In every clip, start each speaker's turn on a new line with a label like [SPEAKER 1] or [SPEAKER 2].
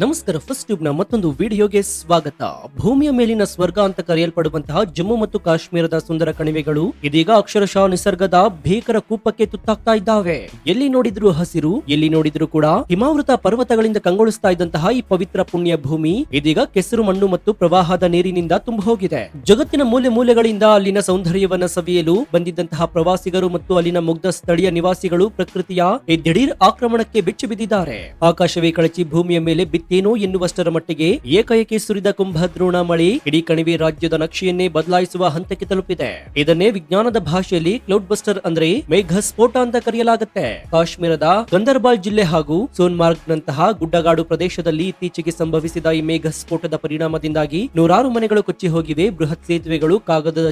[SPEAKER 1] ನಮಸ್ಕಾರ. First tube ನ ಮತ್ತೊಂದು ವಿಡಿಯೋಗೆ ಸ್ವಾಗತ. ಭೂಮಿಯ ಮೇಲಿನ ಸ್ವರ್ಗ ಅಂತ ಕರೆಯಲ್ಪಡುವಂತಹ ಜಮ್ಮು ಮತ್ತು ಕಾಶ್ಮೀರದ ಸುಂದರ ಕಣಿವೆಗಳು ಇದೀಗ ಅಕ್ಷರಶಃ ನಿಸರ್ಗದ ಭೀಕರ ಕೂಪಕ್ಕೆ ತುತ್ತಾಗ್ತಾ ಇದ್ದಾವೆ. ಎಲ್ಲಿ ನೋಡಿದ್ರು ಹಸಿರು, ಎಲ್ಲಿ ನೋಡಿದ್ರು ಕೂಡ ಹಿಮಾವೃತ ಪರ್ವತಗಳಿಂದ ಕಂಗೊಳಿಸ್ತಾ ಇದ್ದಂತಹ ಈ ಪವಿತ್ರ ಪುಣ್ಯ ಭೂಮಿ ಇದೀಗ ಕೆಸರು ಮಣ್ಣು ಮತ್ತು ಪ್ರವಾಹದ ನೀರಿನಿಂದ ತುಂಬ ಹೋಗಿದೆ. ಜಗತ್ತಿನ ಮೂಲೆ ಮೂಲೆಗಳಿಂದ ಅಲ್ಲಿನ ಸೌಂದರ್ಯವನ್ನ ಸವಿಯಲು ಬಂದಿದ್ದಂತಹ ಪ್ರವಾಸಿಗರು ಮತ್ತು ಅಲ್ಲಿನ ಮುಗ್ಧ ಸ್ಥಳೀಯ ನಿವಾಸಿಗಳು ಪ್ರಕೃತಿಯ ಈ ದಿಢೀರ್ ಆಕ್ರಮಣಕ್ಕೆ ಬೆಚ್ಚಿ ಬಿದ್ದಿದ್ದಾರೆ. ಆಕಾಶವೇ ಕಳಚಿ ಭೂಮಿಯ ಮೇಲೆ ಬಿತ್ತೇನೋ ಎನ್ನುವಷ್ಟರ ಮಟ್ಟಿಗೆ ಏಕಾಏಕಿ ಸುರಿದ ಕುಂಭದ್ರೋಣ ಮಳೆ ಇಡೀ ಕಣಿವೆ ರಾಜ್ಯದ ನಕ್ಷೆಯನ್ನೇ ಬದಲಾಯಿಸುವ ಹಂತಕ್ಕೆ ತಲುಪಿದೆ. ಇದನ್ನೇ ವಿಜ್ಞಾನದ ಭಾಷೆಯಲ್ಲಿ ಕ್ಲೌಡ್ ಬಸ್ಟರ್ ಅಂದ್ರೆ ಮೇಘ ಸ್ಫೋಟ ಅಂತ ಕರೆಯಲಾಗುತ್ತೆ. ಕಾಶ್ಮೀರದ ಗಂದರ್ಬಾಲ್ ಜಿಲ್ಲೆ ಹಾಗೂ ಸೋನ್ಮಾರ್ಗ್ ನಂತಹ ಗುಡ್ಡಗಾಡು ಪ್ರದೇಶದಲ್ಲಿ ಇತ್ತೀಚೆಗೆ ಸಂಭವಿಸಿದ ಈ ಮೇಘ ಸ್ಫೋಟದ ಪರಿಣಾಮದಿಂದಾಗಿ ನೂರಾರು ಮನೆಗಳು ಕೊಚ್ಚಿ ಹೋಗಿವೆ. ಬೃಹತ್ ಸೇತುವೆಗಳು ಕಾಗದದ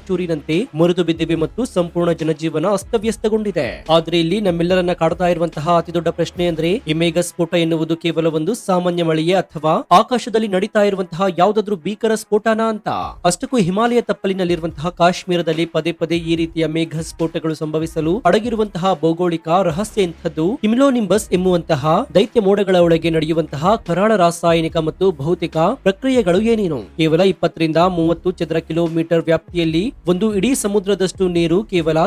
[SPEAKER 1] ಚೂರಿನಂತೆ ಮುರಿದು ಬಿದ್ದಿವೆ ಮತ್ತು ಸಂಪೂರ್ಣ ಜನಜೀವನ ಅಸ್ತವ್ಯಸ್ತಗೊಂಡಿದೆ. ಆದ್ರೆ ಇಲ್ಲಿ ನಮ್ಮೆಲ್ಲರನ್ನ ಕಾಡ್ತಾ ಇರುವಂತಹ ಅತಿ ದೊಡ್ಡ ಪ್ರಶ್ನೆ ಅಂದ್ರೆ ಈ ಮೇಘ ಸ್ಫೋಟ ಎನ್ನುವುದು ಕೇವಲ ಒಂದು ಸಾಮಾನ್ಯ ಮಳೆಯೇ ಅಥವಾ ಆಕಾಶದಲ್ಲಿ ನಡೀತಾ ಇರುವಂತಹ ಯಾವುದಾದ್ರೂ ಭೀಕರ ಸ್ಫೋಟನ ಅಂತ. ಅಷ್ಟಕ್ಕೂ ಹಿಮಾಲಯ ತಪ್ಪಲಿನಲ್ಲಿರುವಂತಹ ಕಾಶ್ಮೀರದಲ್ಲಿ ಪದೇ ಪದೇ ಈ ರೀತಿಯ ಮೇಘ ಸ್ಫೋಟಗಳು ಸಂಭವಿಸಲು ಅಡಗಿರುವಂತಹ ಭೌಗೋಳಿಕ ರಹಸ್ಯ ಇಂಥದ್ದು ಹಿಮಿಲೋನಿಂಬಸ್ ಎಂಬುವಂತಹ ದೈತ್ಯ ಮೋಡಗಳ ಒಳಗೆ ನಡೆಯುವಂತಹ ಕರಾಳ ರಾಸಾಯನಿಕ ಮತ್ತು ಭೌತಿಕ ಪ್ರಕ್ರಿಯೆಗಳು ಏನೇನು. ಕೇವಲ 20-30 ಚದರ ಕಿಲೋಮೀಟರ್ ವ್ಯಾಪ್ತಿಯಲ್ಲಿ ಒಂದು ಇಡೀ ಸಮುದ್ರದಷ್ಟು ನೀರು ಕೇವಲ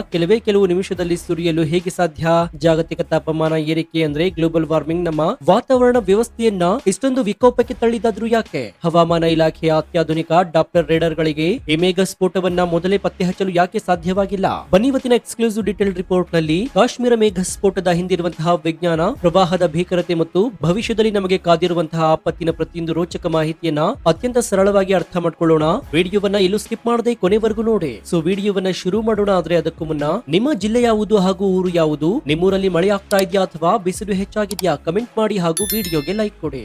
[SPEAKER 1] ಕೆಲವು ನಿಮಿಷದಲ್ಲಿ ಸುರಿಯಲು ಹೇಗೆ ಸಾಧ್ಯ? ಜಾಗತಿಕ ತಾಪಮಾನ ಏರಿಕೆ ಅಂದ್ರೆ ಗ್ಲೋಬಲ್ ವಾರ್ಮಿಂಗ್ ನಮ್ಮ ವಾತಾವರಣ ವ್ಯವಸ್ಥೆಯನ್ನ ಇಷ್ಟೊಂದು ವಿಕೋಪಕ್ಕೆ ತಳ್ಳಿದಾದ್ರೂ ಯಾಕೆ? ಹವಾಮಾನ ಇಲಾಖೆಯ ಅತ್ಯಾಧುನಿಕ ಡಾಪ್ಲರ್ ರೇಡರ್ ಗಳಿಗೆ ಈ ಮೇಘ ಸ್ಫೋಟವನ್ನ ಮೊದಲೇ ಪತ್ತೆ ಹಚ್ಚಲು ಯಾಕೆ ಸಾಧ್ಯವಾಗಿಲ್ಲ? ಬನ್ನಿ ಇವತ್ತಿನ ಎಕ್ಸ್ಕ್ಲೂಸಿವ್ ಡೀಟೇಲ್ ರಿಪೋರ್ಟ್ ನಲ್ಲಿ ಕಾಶ್ಮೀರ ಮೇಘ ಸ್ಫೋಟದ ಹಿಂದಿರುವಂತಹ ವಿಜ್ಞಾನ, ಪ್ರವಾಹದ ಭೀಕರತೆ ಮತ್ತು ಭವಿಷ್ಯದಲ್ಲಿ ನಮಗೆ ಕಾದಿರುವಂತಹ ಆಪತ್ತಿನ ಪ್ರತಿಯೊಂದು ರೋಚಕ ಮಾಹಿತಿಯನ್ನ ಅತ್ಯಂತ ಸರಳವಾಗಿ ಅರ್ಥ ಮಾಡ್ಕೊಳ್ಳೋಣ. ವಿಡಿಯೋವನ್ನ ಎಲ್ಲೂ ಸ್ಕಿಪ್ ಮಾಡದೆ ಕೊನೆವರೆಗೂ ನೋಡಿ. ಸೊ ವಿಡಿಯೋವನ್ನ ಶುರು ಮಾಡೋಣ. ಆದ್ರೆ ಅದಕ್ಕೂ ಮುನ್ನ ನಿಮ್ಮ ಜಿಲ್ಲೆ ಯಾವುದು ಹಾಗೂ ಊರು ಯಾವುದು? ನಿಮ್ಮೂರಲ್ಲಿ ಮಳೆ ಆಗ್ತಾ ಇದೆಯಾ ಅಥವಾ ಬಿಸಿಲು ಹೆಚ್ಚಾಗಿದ್ಯಾ? ಕಮೆಂಟ್ ಮಾಡಿ ಹಾಗೂ ವಿಡಿಯೋಗೆ ಲೈಕ್ ಕೊಡಿ.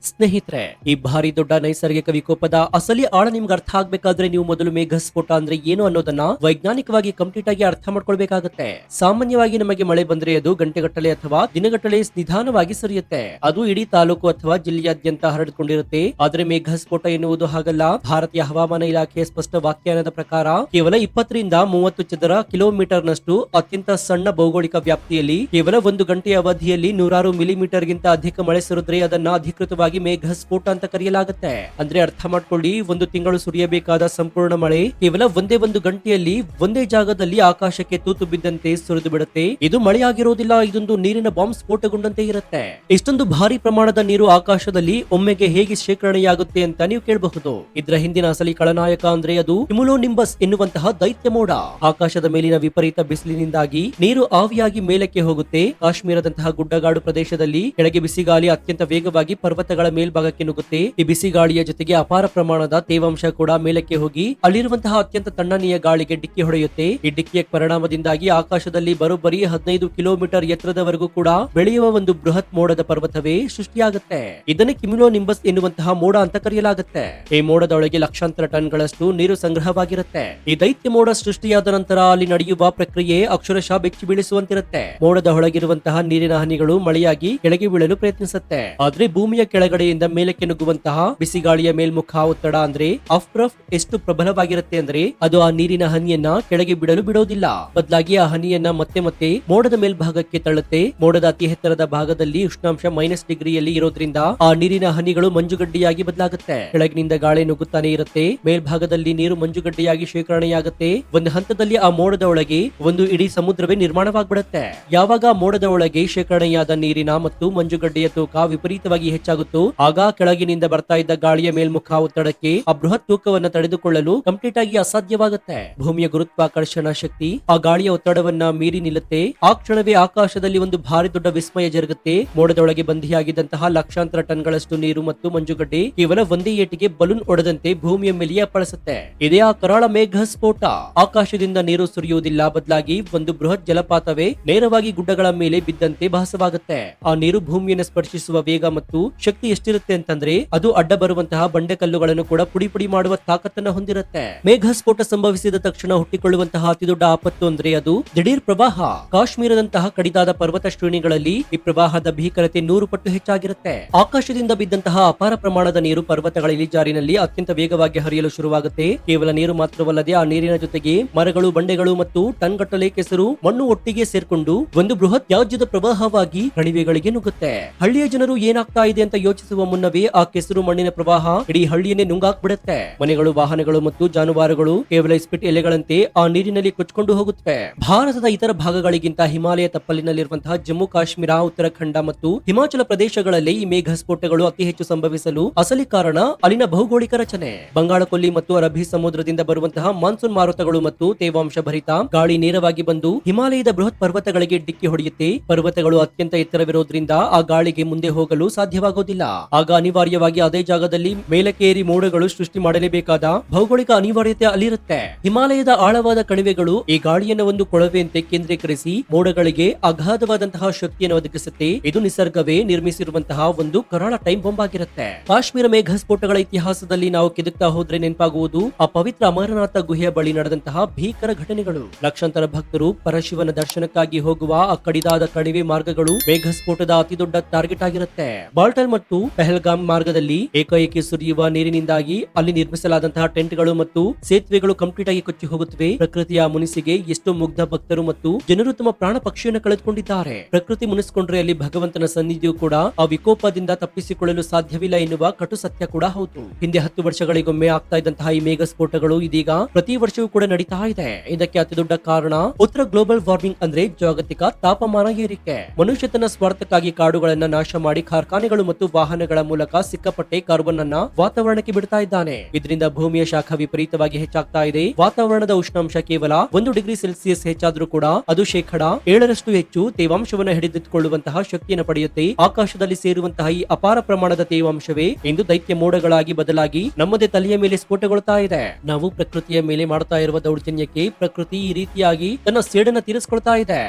[SPEAKER 1] ಸ್ನೇಹಿತರೆ, ಈ ಭಾರಿ ದೊಡ್ಡ ನೈಸರ್ಗಿಕ ವಿಕೋಪದ ಅಸಲಿ ಆಳ ನಿಮ್ಗೆ ಅರ್ಥ ಆಗ್ಬೇಕಾದ್ರೆ ನೀವು ಮೊದಲು ಮೇಘ ಸ್ಫೋಟ ಅಂದ್ರೆ ಏನು ಅನ್ನೋದನ್ನ ವೈಜ್ಞಾನಿಕವಾಗಿ ಕಂಪ್ಲೀಟ್ ಆಗಿ ಅರ್ಥ ಮಾಡ್ಕೊಳ್ಬೇಕಾಗತ್ತೆ. ಸಾಮಾನ್ಯವಾಗಿ ನಮಗೆ ಮಳೆ ಬಂದ್ರೆ ಅದು ಗಂಟೆಗಟ್ಟಲೆ ಅಥವಾ ದಿನಗಟ್ಟಲೆ ನಿಧಾನವಾಗಿ ಸುರಿಯುತ್ತೆ. ಅದು ಇಡೀ ತಾಲೂಕು ಅಥವಾ ಜಿಲ್ಲೆಯಾದ್ಯಂತ ಹರಡಿಕೊಂಡಿರುತ್ತೆ. ಆದ್ರೆ ಮೇಘ ಸ್ಫೋಟ ಎನ್ನುವುದು ಹಾಗಲ್ಲ. ಭಾರತೀಯ ಹವಾಮಾನ ಇಲಾಖೆಯ ಸ್ಪಷ್ಟ ವ್ಯಾಖ್ಯಾನದ ಪ್ರಕಾರ ಕೇವಲ 20-30 ಚದರ ಕಿಲೋಮೀಟರ್ ನಷ್ಟು ಅತ್ಯಂತ ಸಣ್ಣ ಭೌಗೋಳಿಕ ವ್ಯಾಪ್ತಿಯಲ್ಲಿ ಕೇವಲ 1 ಗಂಟೆಯ ಅವಧಿಯಲ್ಲಿ 100 ಮಿಲಿಮೀಟರ್ ಗಿಂತ ಅಧಿಕ ಮಳೆ ಸುರಿದ್ರೆ ಅದನ್ನ ಅಧಿಕೃತವಾಗಿ ಮೇಘ ಸ್ಫೋಟ ಅಂತ ಕರೆಯಲಾಗುತ್ತೆ. ಅಂದ್ರೆ ಅರ್ಥ ಮಾಡ್ಕೊಳ್ಳಿ, 1 ತಿಂಗಳು ಸುರಿಯಬೇಕಾದ ಸಂಪೂರ್ಣ ಮಳೆ ಕೇವಲ ಒಂದೇ 1 ಗಂಟೆಯಲ್ಲಿ ಒಂದೇ ಜಾಗದಲ್ಲಿ ಆಕಾಶಕ್ಕೆ ತೂತು ಬಿದ್ದಂತೆ ಸುರಿದು ಬಿಡುತ್ತೆ. ಇದು ಮಳೆಯಾಗಿರೋದಿಲ್ಲ, ಇದೊಂದು ನೀರಿನ ಬಾಂಬ್ ಸ್ಫೋಟಗೊಂಡಂತೆ ಇರುತ್ತೆ. ಇಷ್ಟೊಂದು ಭಾರಿ ಪ್ರಮಾಣದ ನೀರು ಆಕಾಶದಲ್ಲಿ ಒಮ್ಮೆಗೆ ಹೇಗೆ ಶೇಖರಣೆಯಾಗುತ್ತೆ ಅಂತ ನೀವು ಕೇಳಬಹುದು. ಇದರ ಹಿಂದಿನ ಅಸಲಿ ಖಳನಾಯಕ ಅಂದ್ರೆ ಅದು ಹಿಮಿಲೋನಿಂಬಸ್ ಎನ್ನುವಂತಹ ದೈತ್ಯ ಮೋಡ. ಆಕಾಶದ ಮೇಲಿನ ವಿಪರೀತ ಬಿಸಿಲಿನಿಂದಾಗಿ ನೀರು ಆವಿಯಾಗಿ ಮೇಲಕ್ಕೆ ಹೋಗುತ್ತೆ. ಕಾಶ್ಮೀರದಂತಹ ಗುಡ್ಡಗಾಡು ಪ್ರದೇಶದಲ್ಲಿ ಕೆಳಗೆ ಬಿಸಿಗಾಳಿ ಅತ್ಯಂತ ವೇಗವಾಗಿ ಪರ್ವತಗಳ ಮೇಲ್ಭಾಗಕ್ಕೆ ನುಗ್ಗುತ್ತೆ. ಈ ಬಿಸಿ ಗಾಳಿಯ ಜೊತೆಗೆ ಅಪಾರ ಪ್ರಮಾಣದ ತೇವಾಂಶ ಕೂಡ ಮೇಲಕ್ಕೆ ಹೋಗಿ ಅಲ್ಲಿರುವಂತಹ ಅತ್ಯಂತ ತಣ್ಣನೆಯ ಗಾಳಿಗೆ ಡಿಕ್ಕಿ ಹೊಡೆಯುತ್ತೆ. ಈ ಡಿಕ್ಕಿಯ ಪರಿಣಾಮದಿಂದಾಗಿ ಆಕಾಶದಲ್ಲಿ ಬರೋಬ್ಬರಿ 15 ಕಿಲೋಮೀಟರ್ ಎತ್ತರದವರೆಗೂ ಕೂಡ ಬೆಳೆಯುವ ಒಂದು ಬೃಹತ್ ಮೋಡದ ಪರ್ವತವೇ ಸೃಷ್ಟಿಯಾಗುತ್ತೆ. ಇದನ್ನು ಹಿಮಿಲೋನಿಂಬಸ್ ಎನ್ನುವಂತಹ ಮೋಡ ಅಂತ ಕರೆಯಲಾಗುತ್ತೆ. ಈ ಮೋಡದ ಒಳಗೆ ಲಕ್ಷಾಂತರ ಟನ್ಗಳಷ್ಟು ನೀರು ಸಂಗ್ರಹವಾಗಿರುತ್ತೆ. ಈ ದೈತ್ಯ ಮೋಡ ಸೃಷ್ಟಿಯಾದ ನಂತರ ಅಲ್ಲಿ ನಡೆಯುವ ಪ್ರಕ್ರಿಯೆ ಅಕ್ಷರಶಃ ಬೆಚ್ಚಿ ಬೀಳಿಸುವಂತಿರುತ್ತೆ. ಮೋಡದ ಒಳಗಿರುವಂತಹ ನೀರಿನ ಹನಿಗಳು ಮಳೆಯಾಗಿ ಕೆಳಗೆ ಬೀಳಲು ಪ್ರಯತ್ನಿಸುತ್ತೆ. ಆದ್ರೆ ಭೂಮಿಯ ಕೆಳಗಡೆಯಿಂದ ಮೇಲಕ್ಕೆ ನುಗ್ಗುವಂತಹ ಬಿಸಿಗಾಳಿಯ ಮೇಲ್ಮುಖ ಒತ್ತಡ ಅಂದ್ರೆ ಅಫ್ರಫ್ ಎಷ್ಟು ಪ್ರಬಲವಾಗಿರುತ್ತೆ ಅಂದ್ರೆ ಅದು ಆ ನೀರಿನ ಹನಿಯನ್ನ ಕೆಳಗೆ ಬಿಡಲು ಬಿಡೋದಿಲ್ಲ. ಬದಲಾಗಿ ಆ ಹನಿಯನ್ನ ಮತ್ತೆ ಮೋಡದ ಮೇಲ್ಭಾಗಕ್ಕೆ ತಳ್ಳುತ್ತೆ. ಮೋಡದ ಅತಿ ಎತ್ತರದ ಭಾಗದಲ್ಲಿ ಉಷ್ಣಾಂಶ -ಡಿಗ್ರಿಯಲ್ಲಿ ಇರೋದ್ರಿಂದ ಆ ನೀರಿನ ಹನಿಗಳು ಮಂಜುಗಡ್ಡೆಯಾಗಿ ಬದಲಾಗುತ್ತೆ. ಕೆಳಗಿನಿಂದ ಗಾಳಿ ನುಗ್ಗುತ್ತಾನೆ ಇರುತ್ತೆ. ಮೇಲ್ಭಾಗದಲ್ಲಿ ನೀರು ಮಂಜುಗಡ್ಡೆಯಾಗಿ ಶೇಖರಣೆಯಾಗುತ್ತೆ. ಒಂದು ಹಂತದಲ್ಲಿ ಆ ಮೋಡದ ಒಳಗೆ ಒಂದು ಇಡೀ ಸಮುದ್ರವೇ ನಿರ್ಮಾಣವಾಗ್ಬಿಡುತ್ತೆ. ಯಾವಾಗ ಮೋಡದ ಒಳಗೆ ಶೇಖರಣೆಯಾದ ನೀರಿನ ಮತ್ತು ಮಂಜುಗಡ್ಡೆಯ ತೂಕ ವಿಪರೀತವಾಗಿ ಹೆಚ್ಚಾಗುತ್ತೋ ಆಗ ಕೆಳಗಿನಿಂದ ಬರ್ತಾ ಇದ್ದ ಗಾಳಿಯ ಮೇಲ್ಮುಖ ಒತ್ತಡಕ್ಕೆ ಆ ಬೃಹತ್ ತೂಕವನ್ನ ತಡೆದುಕೊಳ್ಳಲು ಕಂಪ್ಲೀಟ್ ಆಗಿ ಅಸಾಧ್ಯವಾಗುತ್ತೆ. ಭೂಮಿಯ ಗುರುತ್ವಾಕರ್ಷಣ ಶಕ್ತಿ ಆ ಗಾಳಿಯ ಒತ್ತಡವನ್ನ ಮೀರಿ ನಿಲ್ಲುತ್ತೆ. ಆ ಕ್ಷಣವೇ ಆಕಾಶದಲ್ಲಿ ಒಂದು ಭಾರಿ ದೊಡ್ಡ ವಿಸ್ಮಯ ಜರುಗುತ್ತೆ. ಮೋಡದೊಳಗೆ ಬಂಧಿಯಾಗಿದ್ದಂತಹ ಲಕ್ಷಾಂತರ ಟನ್ಗಳಷ್ಟು ನೀರು ಮತ್ತು ಮಂಜುಗಡ್ಡೆ ಕೇವಲ ಒಂದೇ ಏಟಿಗೆ ಬಲೂನ್ ಒಡೆದಂತೆ ಭೂಮಿಯ ಮೇಲೆ ಅಪ್ಪಳಿಸುತ್ತೆ. ಇದೇ ಆ ಕರಾಳ ಮೇಘ ಸ್ಫೋಟ. ಆಕಾಶದಿಂದ ನೀರು ಸುರಿಯುವುದಿಲ್ಲ, ಬದಲಾಗಿ ಒಂದು ಬೃಹತ್ ಜಲಪಾತವೇ ನೇರವಾಗಿ ಗುಡ್ಡಗಳ ಮೇಲೆ ಬಿದ್ದಂತೆ ಭಾಸವಾಗುತ್ತೆ. ಆ ನೀರು ಭೂಮಿಯನ್ನು ಸ್ಪರ್ಶಿಸುವ ವೇಗ ಮತ್ತು ಶಕ್ತಿ ಎಷ್ಟಿರುತ್ತೆ ಅಂತಂದ್ರೆ ಅದು ಅಡ್ಡ ಬರುವಂತಹ ಬಂಡೆಕಲ್ಲುಗಳನ್ನು ಕೂಡ ಪುಡಿ ಪುಡಿ ಮಾಡುವ ತಾಕತ್ತನ್ನ ಹೊಂದಿರುತ್ತೆ. ಮೇಘ ಸ್ಫೋಟ ಸಂಭವಿಸಿದ ತಕ್ಷಣ ಹುಟ್ಟಿಕೊಳ್ಳುವಂತಹ ಅತಿದೊಡ್ಡ ಆಪತ್ತು ಅಂದ್ರೆ ಅದು ದಿಢೀರ್ ಪ್ರವಾಹ. ಕಾಶ್ಮೀರದಂತಹ ಕಡಿದಾದ ಪರ್ವತ ಶ್ರೇಣಿಗಳಲ್ಲಿ ಈ ಪ್ರವಾಹದ ಭೀಕರತೆ 100 ಪಟ್ಟು ಹೆಚ್ಚಾಗಿರುತ್ತೆ. ಆಕಾಶದಿಂದ ಬಿದ್ದಂತಹ ಅಪಾರ ಪ್ರಮಾಣದ ನೀರು ಪರ್ವತಗಳ ಇಳಿಜಾರಿನಲ್ಲಿ ಅತ್ಯಂತ ವೇಗವಾಗಿ ಹರಿಯಲು ಶುರುವಾಗುತ್ತೆ. ಕೇವಲ ನೀರು ಮಾತ್ರವಲ್ಲದೆ ಆ ನೀರಿನ ಜೊತೆಗೆ ಮರಗಳು, ಬಂಡೆಗಳು ಮತ್ತು ಟನ್ ಗಟ್ಟಲೆ ಕೆಸರು, ಮಣ್ಣು ಒಟ್ಟಿಗೆ ಸೇರ್ಕೊಂಡು ಒಂದು ಬೃಹತ್ ತ್ಯಾಜ್ಯದ ಪ್ರವಾಹವಾಗಿ ಕಣಿವೆಗಳಿಗೆ ನುಗ್ಗುತ್ತೆ. ಹಳ್ಳಿಯ ಜನರು ಏನಾಗ್ತಾ ಇದೆ ಅಂತ ಯೋಚಿಸುವ ಮುನ್ನವೇ ಆ ಕೆಸರು ಮಣ್ಣಿನ ಪ್ರವಾಹ ಇಡೀ ಹಳ್ಳಿಯನ್ನೇ ನುಂಗಾಕ್ಬಿಡುತ್ತೆ. ಮನೆಗಳು, ವಾಹನಗಳು ಮತ್ತು ಜಾನುವಾರುಗಳು ಕೇವಲ ಇಸ್ಪಿಟ್ ಎಲೆಗಳಂತೆ ಆ ನೀರಿನಲ್ಲಿ ಕೊಚ್ಕೊಂಡು ಹೋಗುತ್ತವೆ. ಭಾರತದ ಇತರ ಭಾಗಗಳಿಗಿಂತ ಹಿಮಾಲಯ ತಪ್ಪಲಿನಲ್ಲಿರುವಂತಹ ಜಮ್ಮು ಕಾಶ್ಮೀರ, ಉತ್ತರಾಖಂಡ ಮತ್ತು ಹಿಮಾಚಲ ಪ್ರದೇಶಗಳಲ್ಲಿ ಈ ಮೇಘ ಸ್ಫೋಟಗಳು ಅತಿ ಹೆಚ್ಚು ಸಂಭವಿಸಲು ಅಸಲಿ ಕಾರಣ ಅಲ್ಲಿನ ಭೌಗೋಳಿಕ ರಚನೆ. ಬಂಗಾಳ ಕೊಲ್ಲಿ ಮತ್ತು ಅರಬ್ಬಿ ಸಮುದ್ರದಿಂದ ಬರುವಂತಹ ಮಾನ್ಸೂನ್ ಮಾರುತಗಳು ಮತ್ತು ತೇವಾಂಶ ಭರಿತ ಗಾಳಿ ನೇರವಾಗಿ ಬಂದು ಹಿಮಾಲಯದ ಬೃಹತ್ ಪರ್ವತಗಳಿಗೆ ಡಿಕ್ಕಿ ಹೊಡೆಯುತ್ತೆ. ಪರ್ವತಗಳು ಅತ್ಯಂತ ಎತ್ತರವಿರೋದ್ರಿಂದ ಆ ಗಾಳಿಗೆ ಮುಂದೆ ಹೋಗಲು ಸಾಧ್ಯವಾಗೋದಿಲ್ಲ. ಆಗ ಅನಿವಾರ್ಯವಾಗಿ ಅದೇ ಜಾಗದಲ್ಲಿ ಮೇಲಕ್ಕೇರಿ ಮೋಡಗಳು ಸೃಷ್ಟಿ ಮಾಡಲೇಬೇಕಾದ ಭೌಗೋಳಿಕ ಅನಿವಾರ್ಯತೆ ಅಲ್ಲಿರುತ್ತೆ. ಹಿಮಾಲಯದ ಆಳವಾದ ಕಣಿವೆಗಳು ಈ ಗಾಳಿಯನ್ನು ಒಂದು ಕೊಳವೆಯಂತೆ ಕೇಂದ್ರೀಕರಿಸಿ ಮೋಡಗಳಿಗೆ ಅಗಾಧವಾದಂತಹ ಶಕ್ತಿಯನ್ನು ಒದಗಿಸುತ್ತೆ. ಇದು ನಿಸರ್ಗವೇ ನಿರ್ಮಿಸಿರುವಂತಹ ಒಂದು ಕರಾಳ ಟೈಮ್ ಬಾಂಬ್ ಆಗಿರುತ್ತೆ. ಕಾಶ್ಮೀರ ಮೇಘ ಸ್ಫೋಟಗಳ ಇತಿಹಾಸದಲ್ಲಿ ನಾವು ಕೆದಕ್ತಾ ಹೋದ್ರೆ ನೆನಪಾಗುವುದು ಆ ಪವಿತ್ರ ಅಮರನಾಥ ಗುಹೆಯ ಬಳಿ ನಡೆದಂತಹ ಭೀಕರ ಘಟನೆಗಳು. ಲಕ್ಷಾಂತರ ಭಕ್ತರು ಪರಶಿವನ ದರ್ಶನಕ್ಕಾಗಿ ಹೋಗುವ ಆ ಕಡಿದಾದ ಕಣಿವೆ ಮಾರ್ಗಗಳು ಮೇಘ ಸ್ಫೋಟದ ಅತಿ ದೊಡ್ಡ ಟಾರ್ಗೆಟ್ ಆಗಿರುತ್ತೆ. ಬಾಲ್ಟಲ್ ಮತ್ತು ಪೆಹಲ್ಗಾಮ್ ಮಾರ್ಗದಲ್ಲಿ ಏಕಾಏಕಿ ಸುರಿಯುವ ನೀರಿನಿಂದಾಗಿ ಅಲ್ಲಿ ನಿರ್ಮಿಸಲಾದಂತಹ ಟೆಂಟ್ಗಳು ಮತ್ತು ಸೇತುವೆಗಳು ಕಂಪ್ಲೀಟ್ ಆಗಿ ಕೊಚ್ಚಿ ಹೋಗುತ್ತವೆ. ಪ್ರಕೃತಿಯ ಮುನಿಸಿಗೆ ಎಷ್ಟೋ ಮುಗ್ಧ ಭಕ್ತರು ಮತ್ತು ಜನರು ತಮ್ಮ ಪ್ರಾಣ ಪಕ್ಷಿಯನ್ನು ಕಳೆದುಕೊಂಡಿದ್ದಾರೆ. ಪ್ರಕೃತಿ ಮುನಿಸಿಕೊಂಡ್ರೆ ಅಲ್ಲಿ ಭಗವಂತನ ಸನ್ನಿಧಿಯು ಕೂಡ ಆ ವಿಕೋಪದಿಂದ ತಪ್ಪಿಸಿಕೊಳ್ಳಲು ಸಾಧ್ಯವಿಲ್ಲ ಎನ್ನುವ ಕಟು ಸತ್ಯ ಕೂಡ ಹೌದು. ಹಿಂದೆ 10 ವರ್ಷಗಳಿಗೊಮ್ಮೆ ಆಗ್ತಾ ಇದ್ದಂತಹ ಈ ಮೇಘ ಸ್ಫೋಟಗಳು ಇದೀಗ ಪ್ರತಿ ವರ್ಷವೂ ಕೂಡ ನಡೀತಾ ಇದೆ. ಇದಕ್ಕೆ ಅತಿ ದೊಡ್ಡ ಕಾರಣ ಉತ್ತರ ಗ್ಲೋಬಲ್ ವಾರ್ಮಿಂಗ್ ಅಂದ್ರೆ ಜಾಗತಿಕ ತಾಪಮಾನ ಏರಿಕೆ. ಮನುಷ್ಯ ತನ್ನ ಸ್ವಾರ್ಥಕ್ಕಾಗಿ ಕಾಡುಗಳನ್ನ ನಾಶ ಮಾಡಿ ಕಾರ್ಖಾನೆಗಳು ಮತ್ತು ವಾಹನಗಳ ಮೂಲಕ ಸಿಕ್ಕಾಪಟ್ಟೆ ಕಾರ್ಬನ್ ಅನ್ನ ವಾತಾವರಣಕ್ಕೆ ಬಿಡ್ತಾ ಇದ್ದಾನೆ. ಇದರಿಂದ ಭೂಮಿಯ ಶಾಖ ವಿಪರೀತವಾಗಿ ಹೆಚ್ಚಾಗ್ತಾ ಇದೆ. ವಾತಾವರಣದ ಉಷ್ಣಾಂಶ ಕೇವಲ 1 ಡಿಗ್ರಿ ಸೆಲ್ಸಿಯಸ್ ಹೆಚ್ಚಾದ್ರೂ ಕೂಡ ಅದು 7% ಹೆಚ್ಚು ತೇವಾಂಶವನ್ನು ಹಿಡಿದಿಟ್ಟುಕೊಳ್ಳುವಂತಹ ಶಕ್ತಿಯನ್ನು ಪಡೆಯುತ್ತೆ. ಆಕಾಶದಲ್ಲಿ ಸೇರುವಂತಹ ಈ ಅಪಾರ ಪ್ರಮಾಣದ ತೇವಾಂಶವೇ ಇಂದು ದೈತ್ಯ ಮೋಡಗಳಾಗಿ ಬದಲಾಗಿ ನಮ್ಮದೇ ತಲೆಯ ಮೇಲೆ ಸ್ಫೋಟಗೊಳ್ತಾ ಇದೆ. ನಾವು ಪ್ರಕೃತಿಯ ಮೇಲೆ ಮಾಡ್ತಾ ಇರುವ ದೌರ್ಜನ್ಯಕ್ಕೆ ಪ್ರಕೃತಿ ಈ ರೀತಿಯಾಗಿ ತನ್ನ ಸೇಡನ್ನು ತೀರಿಸಿಕೊಳ್ತಾ ಇದೆ.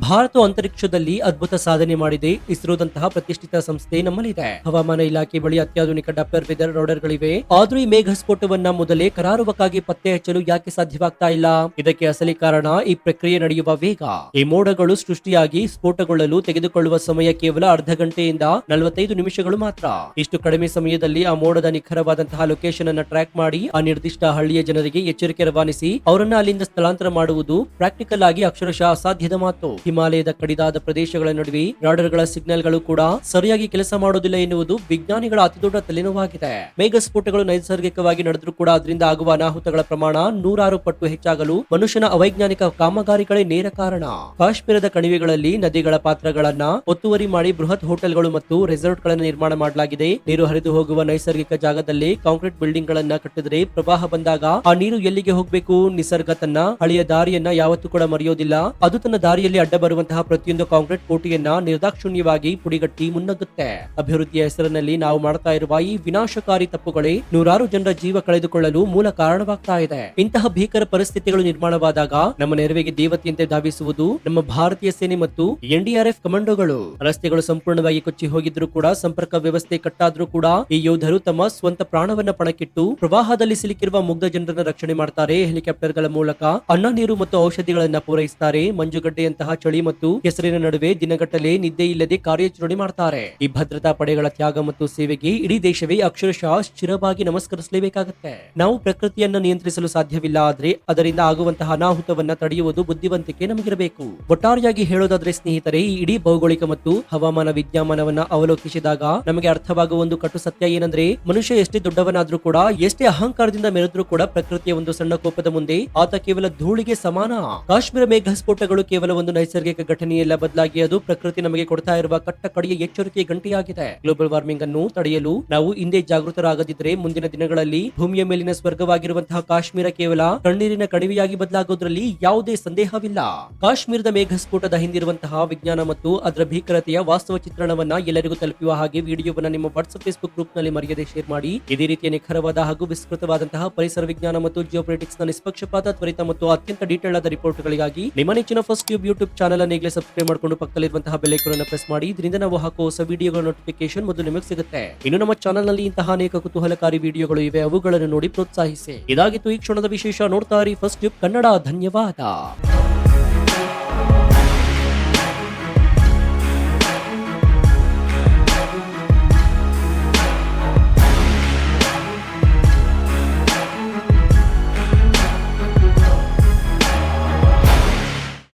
[SPEAKER 1] ಭಾರತ ಅಂತರಿಕ್ಷದಲ್ಲಿ ಅದ್ಭುತ ಸಾಧನೆ ಮಾಡಿದೆ. ಇಸ್ರೋದಂತಹ ಪ್ರತಿಷ್ಠಿತ ಸಂಸ್ಥೆ ನಮ್ಮಲ್ಲಿದೆ. ಹವಾಮಾನ ಇಲಾಖೆ ಬಳಿ ಅತ್ಯಾಧುನಿಕ ಡಾಪ್ಲರ್ ವೆದರ್ ರಾಡರ್ಗಳಿವೆ. ಆದ್ರೂ ಈ ಮೇಘ ಸ್ಫೋಟವನ್ನ ಮೊದಲೇ ಕರಾರುವಕ್ಕಾಗಿ ಪತ್ತೆ ಹಚ್ಚಲು ಯಾಕೆ ಸಾಧ್ಯವಾಗ್ತಾ ಇಲ್ಲ? ಇದಕ್ಕೆ ಅಸಲಿ ಕಾರಣ ಈ ಪ್ರಕ್ರಿಯೆ ನಡೆಯುವ ವೇಗ. ಈ ಮೋಡಗಳು ಸೃಷ್ಟಿಯಾಗಿ ಸ್ಫೋಟಗೊಳ್ಳಲು ತೆಗೆದುಕೊಳ್ಳುವ ಸಮಯ ಕೇವಲ ಅರ್ಧ ಗಂಟೆಯಿಂದ 45 ನಿಮಿಷಗಳು ಮಾತ್ರ. ಇಷ್ಟು ಕಡಿಮೆ ಸಮಯದಲ್ಲಿ ಆ ಮೋಡದ ನಿಖರವಾದಂತಹ ಲೊಕೇಶನ್ ಅನ್ನ ಟ್ರ್ಯಾಕ್ ಮಾಡಿ ಆ ನಿರ್ದಿಷ್ಟ ಹಳ್ಳಿಯ ಜನರಿಗೆ ಎಚ್ಚರಿಕೆ ರವಾನಿಸಿ ಅವರನ್ನ ಅಲ್ಲಿಂದ ಸ್ಥಳಾಂತರ ಮಾಡುವುದು ಪ್ರಾಕ್ಟಿಕಲ್ ಆಗಿ ಅಕ್ಷರಶಃ ಅಸಾಧ್ಯದ ಮಾತು. ಹಿಮಾಲಯದ ಕಡಿದಾದ ಪ್ರದೇಶಗಳ ನಡುವೆ ರಾಡರ್ಗಳ ಸಿಗ್ನಲ್ಗಳು ಕೂಡ ಸರಿಯಾಗಿ ಕೆಲಸ ಮಾಡೋದಿಲ್ಲ ಎನ್ನುವುದು ವಿಜ್ಞಾನಿಗಳ ಅತಿದೊಡ್ಡ ತಲೆನೋವಾಗಿದೆ. ಮೇಘ ಸ್ಫೋಟಗಳು ನೈಸರ್ಗಿಕವಾಗಿ ನಡೆದರೂ ಕೂಡ ಅದರಿಂದ ಆಗುವ ಅನಾಹುತಗಳ ಪ್ರಮಾಣ 106 ಪಟ್ಟು ಹೆಚ್ಚಾಗಲು ಮನುಷ್ಯನ ಅವೈಜ್ಞಾನಿಕ ಕಾಮಗಾರಿಗಳೇ ನೇರ ಕಾರಣ. ಕಾಶ್ಮೀರದ ಕಣಿವೆಗಳಲ್ಲಿ ನದಿಗಳ ಪಾತ್ರಗಳನ್ನ ಒತ್ತುವರಿ ಮಾಡಿ ಬೃಹತ್ ಹೋಟೆಲ್ಗಳು ಮತ್ತು ರೆಸಾರ್ಟ್ ಗಳನ್ನು ನಿರ್ಮಾಣ ಮಾಡಲಾಗಿದೆ. ನೀರು ಹರಿದು ಹೋಗುವ ನೈಸರ್ಗಿಕ ಜಾಗದಲ್ಲಿ ಕಾಂಕ್ರೀಟ್ ಬಿಲ್ಡಿಂಗ್ ಗಳನ್ನ ಕಟ್ಟಿದ್ರೆ ಪ್ರವಾಹ ಬಂದಾಗ ಆ ನೀರು ಎಲ್ಲಿಗೆ ಹೋಗಬೇಕು? ನಿಸರ್ಗ ತನ್ನ ಹಳೆಯ ದಾರಿಯನ್ನ ಯಾವತ್ತೂ ಕೂಡ ಮರೆಯೋದಿಲ್ಲ. ಅದು ತನ್ನ ದಾರಿಯಲ್ಲಿ ಅಡ್ಡ ಬರುವಂತಹ ಪ್ರತಿಯೊಂದು ಕಾಂಕ್ರೀಟ್ ಕೋಟೆಯನ್ನ ನಿರ್ದಾಕ್ಷಿಣ್ಯವಾಗಿ ಪುಡಿಗಟ್ಟಿ ಮುನ್ನಗ್ಗುತ್ತೆ. ಅಭಿವೃದ್ಧಿಯ ಹೆಸರಿನಲ್ಲಿ ನಾವು ಮಾಡ್ತಾ ಇರುವ ಈ ವಿನಾಶಕಾರಿ ತಪ್ಪುಗಳೇ 106 ಜನರ ಜೀವ ಕಳೆದುಕೊಳ್ಳಲು ಮೂಲ ಕಾರಣವಾಗ್ತಾ ಇದೆ. ಇಂತಹ ಭೀಕರ ಪರಿಸ್ಥಿತಿಗಳು ನಿರ್ಮಾಣವಾದಾಗ ನಮ್ಮ ನೆರವಿಗೆ ದೇವತೆಯಂತೆ ಧಾವಿಸುವುದು ನಮ್ಮ ಭಾರತೀಯ ಸೇನೆ ಮತ್ತು NDRF ಕಮಾಂಡೋಗಳು. ರಸ್ತೆಗಳು ಸಂಪೂರ್ಣವಾಗಿ ಕೊಚ್ಚಿ ಹೋಗಿದ್ರು ಕೂಡ, ಸಂಪರ್ಕ ವ್ಯವಸ್ಥೆ ಕಟ್ಟಾದ್ರೂ ಕೂಡ ಈ ಯೋಧರು ತಮ್ಮ ಸ್ವಂತ ಪ್ರಾಣವನ್ನ ಪಣಕ್ಕಿಟ್ಟು ಪ್ರವಾಹದಲ್ಲಿ ಸಿಲುಕಿರುವ ಮುಗ್ಧ ಜನರನ್ನ ರಕ್ಷಣೆ ಮಾಡ್ತಾರೆ. ಹೆಲಿಕಾಪ್ಟರ್ಗಳ ಮೂಲಕ ಅನ್ನ, ನೀರು ಮತ್ತು ಔಷಧಿಗಳನ್ನ ಪೂರೈಸುತ್ತಾರೆ. ಮಂಜುಗಡ್ಡೆಯಂತಹ ಚಳಿ ಮತ್ತು ಕೆಸರಿನ ನಡುವೆ ದಿನಗಟ್ಟಲೆ ನಿದ್ದೆ ಇಲ್ಲದೆ ಕಾರ್ಯಾಚರಣೆ ಮಾಡ್ತಾರೆ. ಈ ಭದ್ರತಾ ಪಡೆಗಳ ತ್ಯಾಗ ಮತ್ತು ಸೇವೆಗೆ ಇಡೀ ದೇಶವೇ ಅಕ್ಷರಶಃ ಸ್ಥಿರವಾಗಿ ನಮಸ್ಕರಿಸಲೇಬೇಕಾಗುತ್ತೆ. ನಾವು ಪ್ರಕೃತಿಯನ್ನ ನಿಯಂತ್ರಿಸಲು ಸಾಧ್ಯವಿಲ್ಲ, ಆದ್ರೆ ಅದರಿಂದ ಆಗುವಂತಹ ಅನಾಹುತವನ್ನ ತಡೆಯುವುದು ಬುದ್ಧಿವಂತಿಕೆ ನಮಗಿರಬೇಕು. ಒಟ್ಟಾರೆಯಾಗಿ ಹೇಳೋದಾದ್ರೆ ಸ್ನೇಹಿತರೆ, ಈ ಇಡೀ ಭೌಗೋಳಿಕ ಮತ್ತು ಹವಾಮಾನ ವಿದ್ಯಮಾನವನ್ನ ಅವಲೋಕಿಸಿದಾಗ ನಮಗೆ ಅರ್ಥವಾಗುವ ಒಂದು ಕಟು ಸತ್ಯ ಏನಂದ್ರೆ, ಮನುಷ್ಯ ಎಷ್ಟೇ ದೊಡ್ಡವನಾದ್ರೂ ಕೂಡ, ಎಷ್ಟೇ ಅಹಂಕಾರದಿಂದ ಮೆರೆದ್ರೂ ಕೂಡ ಪ್ರಕೃತಿಯ ಒಂದು ಸಣ್ಣ ಕೋಪದ ಮುಂದೆ ಆತ ಕೇವಲ ಧೂಳಿಗೆ ಸಮಾನ. ಕಾಶ್ಮೀರ ಮೇಘ ಸ್ಫೋಟಗಳು ಕೇವಲ ಒಂದು ನೈಸರ್ಗಿಕ ಘಟನೆಯಲ್ಲ, ಬದಲಾಗಿ ಅದು ಪ್ರಕೃತಿ ನಮಗೆ ಕೊಡ್ತಾ ಇರುವ ಕಟ್ಟ ಕಡೆಯ ಎಚ್ಚರಿಕೆ ಗಂಟೆಯಾಗಿದೆ. ಗ್ಲೋಬಲ್ ವಾರ್ಮಿಂಗ್ ಅನ್ನು ತಡೆಯಲು ನಾವು ಹಿಂದೆ ಜಾಗೃತರಾಗದಿದ್ರೆ ಮುಂದಿನ ದಿನಗಳಲ್ಲಿ ಭೂಮಿಯ ಮೇಲಿನ ಸ್ವರ್ಗವಾಗಿರುವಂತಹ ಕಾಶ್ಮೀರ ಕೇವಲ ಕಣ್ಣೀರಿನ ಕಣಿವೆಯಾಗಿ ಬದಲಾಗೋದ್ರಲ್ಲಿ ಯಾವುದೇ ಸಂದೇಹವಿಲ್ಲ. ಕಾಶ್ಮೀರದ ಮೇಘ ಸ್ಫೋಟದ ಹಿಂದಿರುವಂತಹ ವಿಜ್ಞಾನ ಮತ್ತು ಅದರ ಭೀಕರತೆಯ ವಾಸ್ತವ ಚಿತ್ರಣವನ್ನ ಎಲ್ಲರಿಗೂ ತಲುಪುವ ಹಾಗೆ ವಿಡಿಯೋವನ್ನ ನಿಮ್ಮ ವಾಟ್ಸ್ಆಪ್ ಫೇಸ್ಬುಕ್ ಗ್ರೂಪ್ ನಲ್ಲಿ ಮರೆಯದೆ ಶೇರ್ ಮಾಡಿ. ಇದೇ ರೀತಿಯ ನಿಖರವಾದ ಹಾಗೂ ವಿಸ್ತೃತವಾದಂತಹ ಪರಿಸರ ವಿಜ್ಞಾನ ಮತ್ತು ಜಿಯೋಪೊಲಿಟಿಕ್ಸ್ ನ ನಿಷ್ಪಕ್ಷಪಾತ, ತ್ವರಿತ ಮತ್ತು ಅತ್ಯಂತ ಡೀಟೇಲ್ ಆದ ರಿಪೋರ್ಟ್ ಗಳಿಗಾಗಿ ನಿಮ್ಮ ನೆಚ್ಚಿನ ಫಸ್ಟ್ ಟ್ಯೂಬ್ ಯೂಟ್ಯೂಬ್ ಚಾನಲ್ ಅನ್ನು ಈಗಲೇ ಸಬ್ಸ್ಕ್ರೈಬ್ ಮಾಡಿಕೊಂಡು ಪಕ್ಕದಲ್ಲಿರುವಂತಹ ಬೆಲ್ ಐಕಾನ್ ಅನ್ನು ಪ್ರೆಸ್ ಮಾಡಿ. ಇದರಿಂದ ನಾವು ಹಾಕುವ ಹೊಸ ವಿಡಿಯೋಗಳ ನೋಟಿಫಿಕೇಶನ್ ಮೊದಲು ನಿಮಗೆ ಸಿಗುತ್ತೆ. ಇನ್ನು ನಮ್ಮ ಚಾನಲ್ ನಲ್ಲಿ ಇಂತಹ ಅನೇಕ ಕುತೂಹಲಕಾರಿ ವಿಡಿಯೋಗಳು ಇವೆ, ಅವುಗಳನ್ನು ನೋಡಿ ಪ್ರೋತ್ಸಾಹಿಸಿ. ಇದಾಗಿತ್ತು ಈ ಕ್ಷಣದ ವಿಶೇಷ. ನೋಡ್ತಾ ಇರಿ ಫಸ್ಟ್ ನ್ಯೂಸ್ ಕನ್ನಡ. ಧನ್ಯವಾದ.